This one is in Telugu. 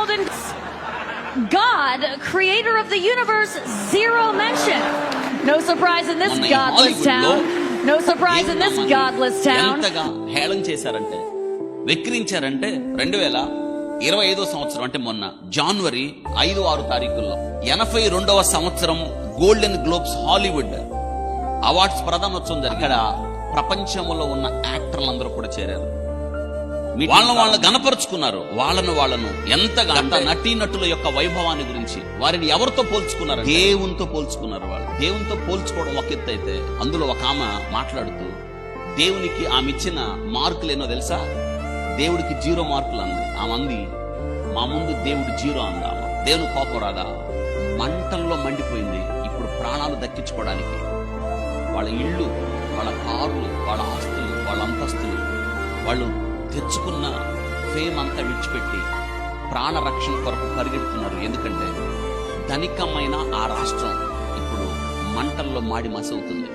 golden. God, creator of the universe, zero mention. No surprise in this godless town. No surprise in this godless town. ఎంతగా హేళన చేశారంటే, వెక్కిరించారంటే 2025వ సంవత్సరం అంటే మొన్న జనవరి 5-6 తారీఖుల్లో 82వ సంవత్సరం గోల్డెన్ గ్లోబ్స్ హాలీవుడ్ అవార్డ్స్ ప్రధానోత్సవం జరిగిన ప్రపంచంలో ఉన్న యాక్టర్లందరూ కూడా చేరారు. వాళ్ళను గనపరుచుకున్నారు. వాళ్ళను ఎంతగా నటీ నటుల యొక్క వైభవాన్ని గురించి వారిని ఎవరితో పోల్చుకున్నారు? దేవునితో పోల్చుకున్నారు. వాళ్ళు దేవునితో పోల్చుకోవడం ఒక ఎత్తు అయితే, అందులో ఒక ఆమె మాట్లాడుతూ దేవునికి ఆమె ఇచ్చిన మార్కులు ఏనో తెలుసా? దేవుడికి 0 మార్కులు అంది. ఆమె అంది, మా ముందు దేవుడు 0 అందా. దేవుని కోపం రాదా? మంటల్లో మండిపోయింది. ఇప్పుడు ప్రాణాలు దక్కించుకోవడానికి వాళ్ళ ఇళ్ళు, వాళ్ళ కార్లు, వాళ్ళ ఆస్తులు, వాళ్ళ అంతస్తులు, వాళ్ళు తెచ్చుకున్న ఫేమ్ అంతా విడిచిపెట్టి ప్రాణ రక్షణ కొరకు పరిగెడుతున్నారు. ఎందుకంటే ధనికమైన ఆ రాష్ట్రం ఇప్పుడు మంటల్లో మాడి మసవుతుంది.